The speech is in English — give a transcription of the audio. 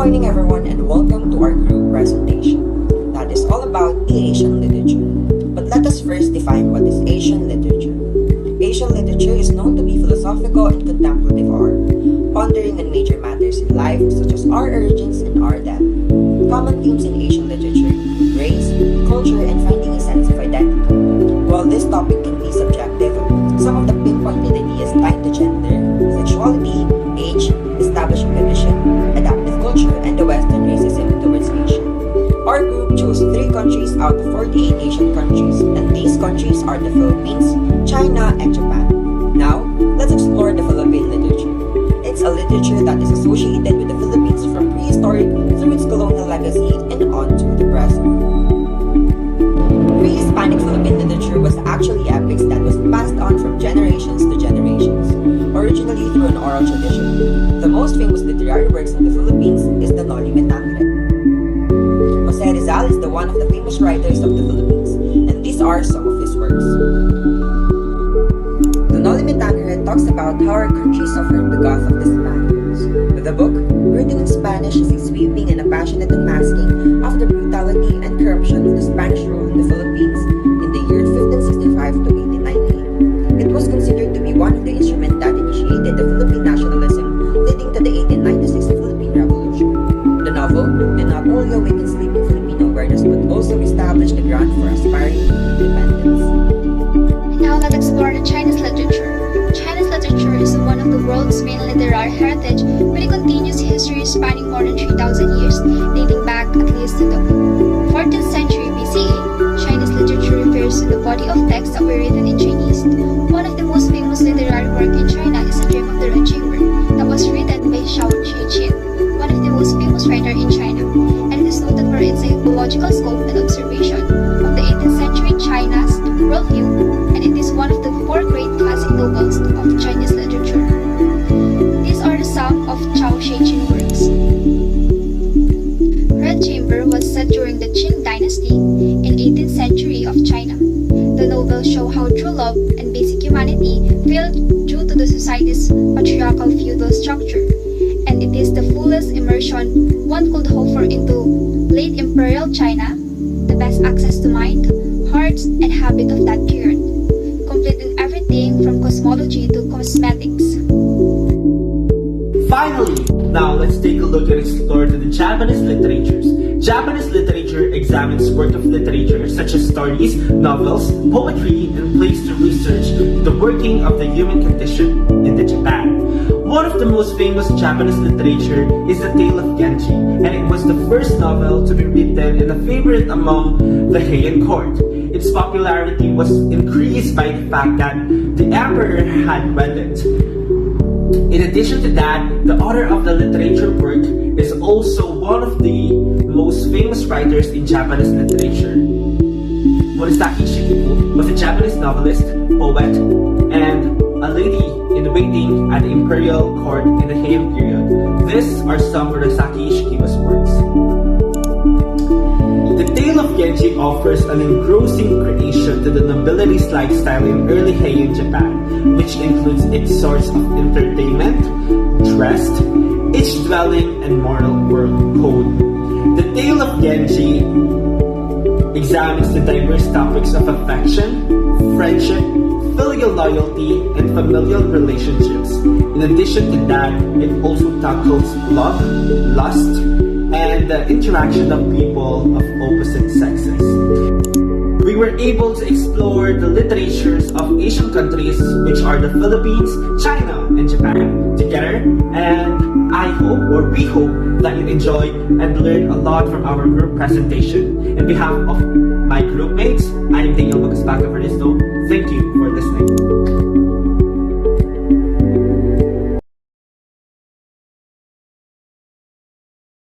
morning, everyone, and welcome to our group presentation that is all about the Asian literature. But let us first define what is Asian literature. Asian literature is known to be philosophical and contemplative art, pondering on major matters in life such as our origins and our death. Common themes in Asian literature include race, culture, and finding a sense of identity. While this topic can be subjective, some of the pinpointed ideas tied to gender, sexuality, age, established tradition, adaptive culture, and the Western racism towards Asia. Our group chose 3 countries out of 48 Asian countries, and these countries are the Philippines, China, and Japan. Now, let's explore the Philippine literature. It's a literature that is associated with the Philippines from prehistoric through its colonial legacy and on to the present. Pre-Hispanic Philippine literature was actually epics that was passed on from generations to generations, originally through an oral tradition. The most famous literary works in the Philippines is the Noli Me Tangere. Jose Rizal is the one of the famous writers of the Philippines, and these are some of his works. The Noli Me Tangere talks about how our country suffered because of the Spaniards. The book, written in Spanish, is a sweeping and a passionate unmasking of the brutality and corruption of the Spanish rule in the Philippines in the year 1565 to 1898. It was considered to be one of the instruments that initiated the Philippine nationalism, leading to the 1896 Philippine Revolution. The novel did not only awaken sleeping Filipino awareness but also established the ground for aspiring independence. Now let's explore the Chinese literature. Chinese literature is one of the world's main literary heritage with a continuous history spanning more than 3,000 years, dating back at least to the 14th century BCE. Chinese literature refers to the body of texts that were written in Chinese. One of the most famous literary work in China is The Dream of the Red Chamber, that was written by Shao Qi, one of the most famous writers in China, and it is noted for its ecological scope and observation of the 18th century China's worldview, and it is one of the 4 great classic novels of Chinese literature. These are some of Shao Qi works. Red Chamber was set during the Qing dynasty in 18th century of China. The novel shows how true love and basic humanity failed due to the society's patriarchal feudal structure, and it is the fullest immersion one could hope for into late imperial China, the best access to mind, hearts, and habit of that period, complete in everything from cosmology to cosmetics. Finally, now let's take a look and explore to the Japanese literatures. Japanese literature examines work of literature such as stories, novels, poetry, and plays to research the working of the human condition in the Japan. One of the most famous Japanese literature is The Tale of Genji, and it was the first novel to be written and a favorite among the Heian court. Its popularity was increased by the fact that the emperor had read it. In addition to that, the author of the literature work is also one of the most famous writers in Japanese literature. Murasaki Shikibu was a Japanese novelist, poet, and a lady in waiting at the imperial court in the Heian period. These are some Murasaki Shikibu's works. The Tale of Genji offers an engrossing creation to the nobility's lifestyle in early Heian Japan, which includes its source of entertainment, dress, its dwelling, and moral code. The Tale of Genji examines the diverse topics of affection, friendship, filial loyalty, and familial relationships. In addition to that, it also tackles love, lust, and the interaction of people of opposite sexes. We were able to explore the literatures of Asian countries, which are the Philippines, China, and Japan together, and I hope, or we hope, that you enjoy and learn a lot from our group presentation. On behalf of my group mates, I am Daniel Magusbaca Fernando.